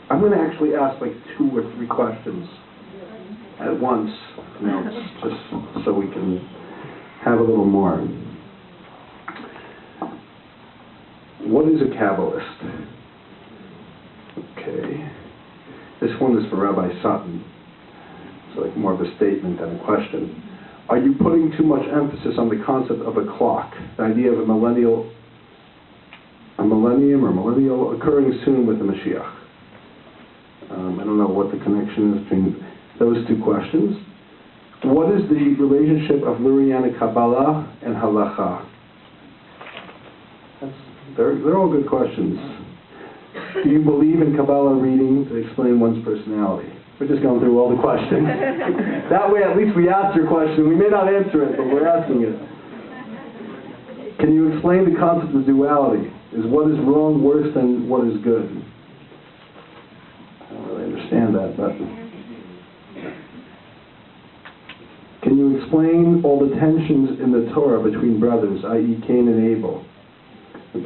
I'm going to actually ask like 2 or 3 questions at once, just so we can have a little more. What is a Kabbalist? Okay. This one is for Rabbi Sutton. It's like more of a statement than a question. Are you putting too much emphasis on the concept of a clock, the idea of a millennium or millennial occurring soon with the Mashiach? I don't know what the connection is between those 2 questions. What is the relationship of Lurianic Kabbalah and Halacha? They're all good questions. Do you believe in Kabbalah reading to explain one's personality? We're just going through all the questions. That way at least we asked your question. We may not answer it, but we're asking it. Can you explain the concept of duality? Is what is wrong worse than what is good? I don't really understand that, but... Can you explain all the tensions in the Torah between brothers, i.e. Cain and Abel?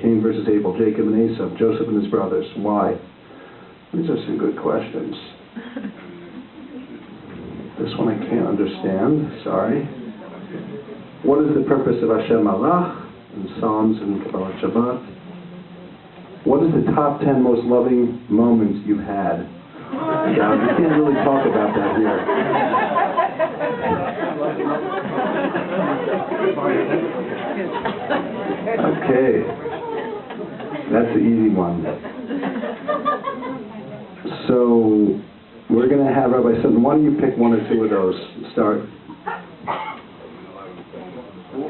Cain versus Abel, Jacob and Esau, Joseph and his brothers. Why? These are some good questions. This one I can't understand, sorry. What is the purpose of Hashem Malach in Psalms and Kabbalah Shabbat? What is the top 10 most loving moments you've had? Yeah, we can't really talk about that here. Okay. That's the easy one. So, we're going to have Rabbi Sutton. Why don't you pick 1 or 2 of those? Start.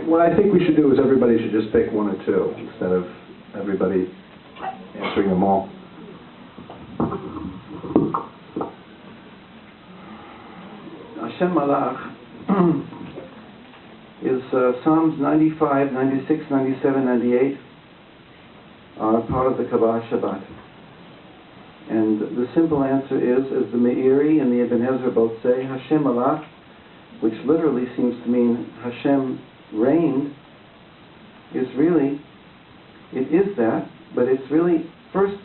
What I think we should do is everybody should just pick 1 or 2 instead of everybody answering them all. Hashem Malach is Psalms 95, 96, 97, 98 are part of the Kabbalah Shabbat. And the simple answer is, as the Meiri and the Ibn Ezra both say, Hashem Malach, which literally seems to mean Hashem reigned, is really, it is that, but it's really, first,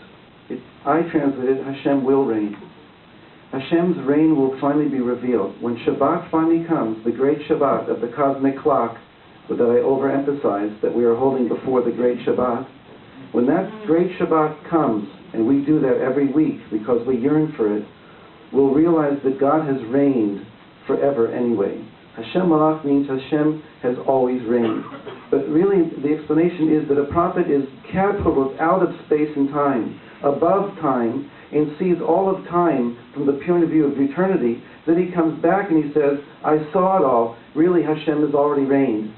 I translated Hashem will reign. Hashem's reign will finally be revealed. When Shabbat finally comes, the great Shabbat of the cosmic clock that I overemphasized that we are holding before the great Shabbat, when that great Shabbat comes, and we do that every week because we yearn for it, we'll realize that God has reigned forever anyway. Hashem Malach means Hashem has always reigned. But really, the explanation is that a prophet is catapulted out of space and time, above time, and sees all of time from the point of view of eternity. Then he comes back and he says, I saw it all. Really, Hashem has already reigned.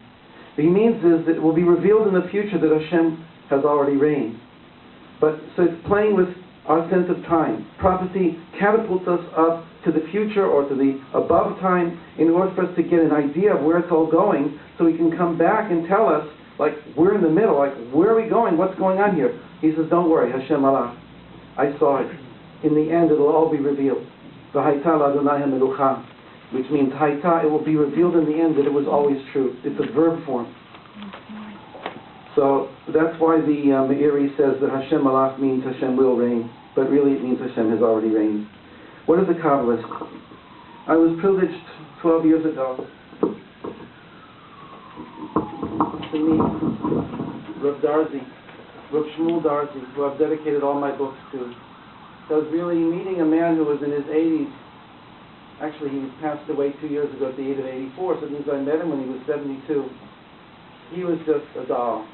What he means is that it will be revealed in the future that Hashem has already reigned. But so it's playing with our sense of time. Prophecy catapults us up to the future or to the above time in order for us to get an idea of where it's all going, so he can come back and tell us, like, we're in the middle, like, where are we going? What's going on here? He says, don't worry, Hashem Malach. I saw it. In the end, it'll all be revealed. V'haita l'Adonai ha'melucha, which means haita, it will be revealed in the end that it was always true. It's a verb form. So that's why the Meiri says that Hashem Malach means Hashem will reign, but really it means Hashem has already reigned. What is a Kabbalist? I was privileged 12 years ago to meet Rav Darzi, Rav Shmuel Darzi, who I've dedicated all my books to. So I was really meeting a man who was in his 80s. Actually, he passed away 2 years ago at the age of 84, so it means I met him when he was 72. He was just a doll.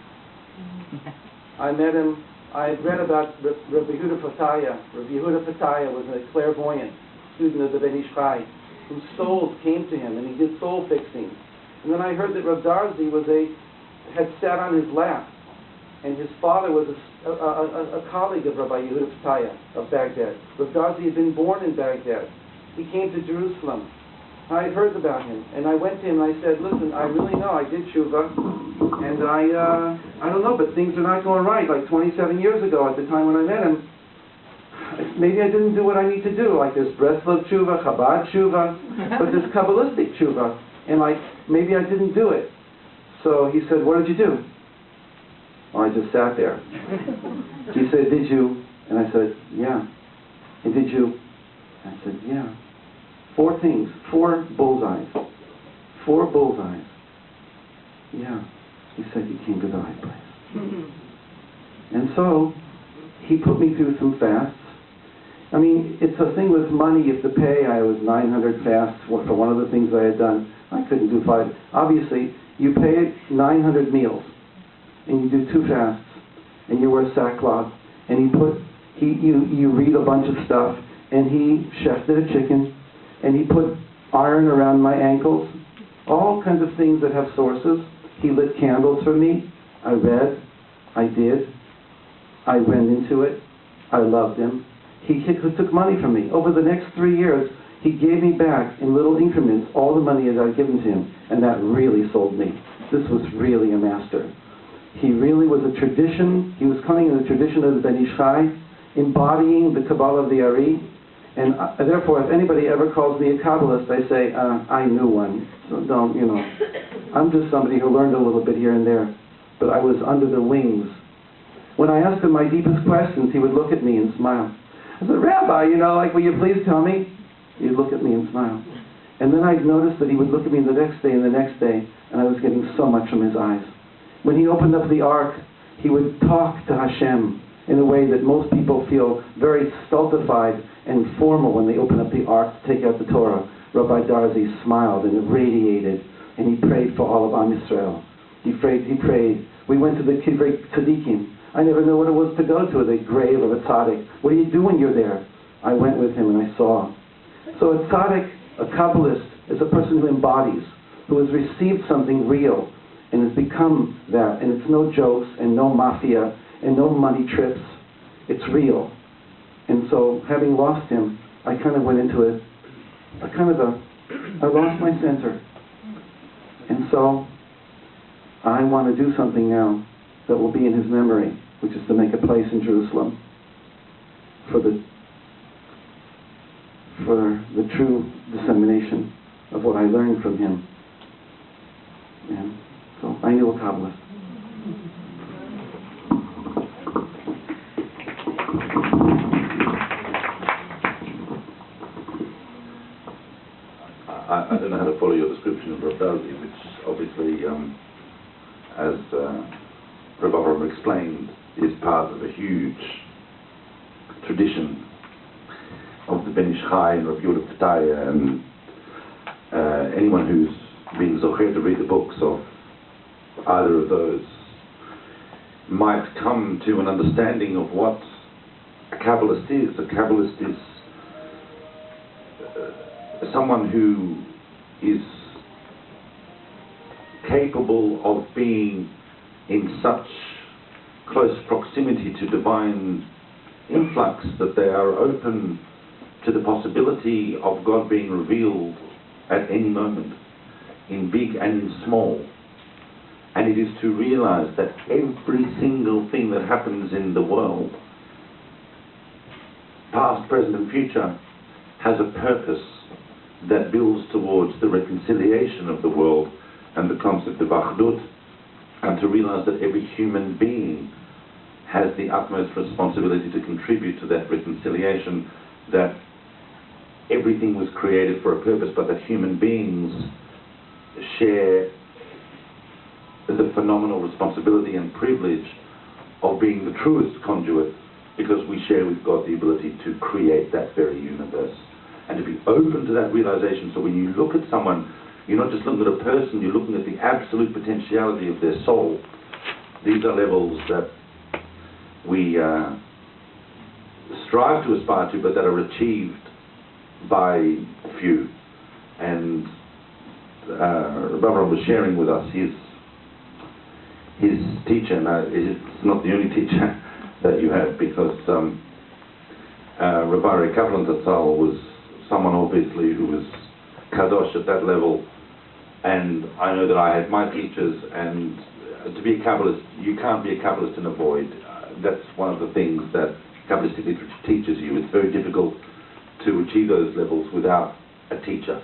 I met him, I had read about Rabbi Yehuda Fataya. Rabbi Yehuda Fataya was a clairvoyant student of the Ben Ish Chai, whose souls came to him, and he did soul fixing. And then I heard that Rav Darzi had sat on his lap, and his father was a colleague of Rabbi Yehuda Fataya of Baghdad. Rav Darzi had been born in Baghdad. He came to Jerusalem. I had heard about him, and I went to him and I said, listen, I really know I did tshuva, and I don't know, but things are not going right. Like 27 years ago, at the time when I met him, maybe I didn't do what I need to do. Like there's Breslov tshuva, Chabad tshuva, but there's Kabbalistic tshuva, and like maybe I didn't do it. So he said, what did you do? Well, I just sat there. He said, did you? And I said, yeah. And did you? I said, yeah. 4 things, 4 bullseyes. 4 bullseyes. Yeah. He said, you came to the right place. And so, he put me through some fasts. I mean, it's a thing with money. You have to pay. I was 900 fasts for one of the things I had done. I couldn't do 5. Obviously, you pay 900 meals, and you do 2 fasts, and you wear sackcloth, and you read a bunch of stuff, and he chefed a chicken, and he put iron around my ankles, all kinds of things that have sources. He lit candles for me. I read. I did. I went into it. I loved him. He took money from me. Over the next 3 years, he gave me back in little increments all the money that I'd given to him, and that really sold me. This was really a master. He really was a tradition. He was coming in the tradition of the Ben Ish Chai, embodying the Kabbalah of the Ari. And therefore, if anybody ever calls me a Kabbalist, I say, I knew one. So don't, I'm just somebody who learned a little bit here and there. But I was under the wings. When I asked him my deepest questions, he would look at me and smile. I said, Rabbi, will you please tell me? He'd look at me and smile. And then I'd notice that he would look at me the next day and the next day, and I was getting so much from his eyes. When he opened up the Ark, he would talk to Hashem in a way that most people feel very stultified and formal when they open up the Ark to take out the Torah. Rabbi Darzi smiled and radiated, and he prayed for all of Am Yisrael. He prayed. We went to the Kivrei Tzadikim. I never knew what it was to go to the grave of a tzaddik. What do you do when you're there? I went with him and I saw. So a tzaddik, a Kabbalist, is a person who embodies, who has received something real and has become that. And it's no jokes and no mafia and no money trips. It's real. And so, having lost him, I kind of went into I lost my center. And so, I want to do something now that will be in his memory, which is to make a place in Jerusalem for the true dissemination of what I learned from him. And so, I knew a Kabbalist. I don't know how to follow your description of Rav Darzi, which obviously, as Rav Avraham explained, is part of a huge tradition of the Ben Ish Chai and Rav Yehuda Ptaya, and anyone who's been zocher to read the books of either of those might come to an understanding of what a Kabbalist is. A Kabbalist is someone who is capable of being in such close proximity to divine influx that they are open to the possibility of God being revealed at any moment, in big and in small. And it is to realize that every single thing that happens in the world, past, present and future, has a purpose that builds towards the reconciliation of the world and the concept of Achdut, and to realize that every human being has the utmost responsibility to contribute to that reconciliation, that everything was created for a purpose, but that human beings share the phenomenal responsibility and privilege of being the truest conduit, because we share with God the ability to create that very universe. And to be open to that realization, so when you look at someone, you're not just looking at a person, you're looking at the absolute potentiality of their soul. These are levels that we strive to aspire to, but that are achieved by few. And Barbara was sharing with us his teacher. Now, it's not the only teacher that you have, because Rabbi Kaplan Tatzal was someone obviously who was kadosh at that level, and I know that I had my teachers, and to be a Kabbalist, you can't be a Kabbalist and avoid. That's one of the things that Kabbalistic literature teaches you. It's very difficult to achieve those levels without a teacher.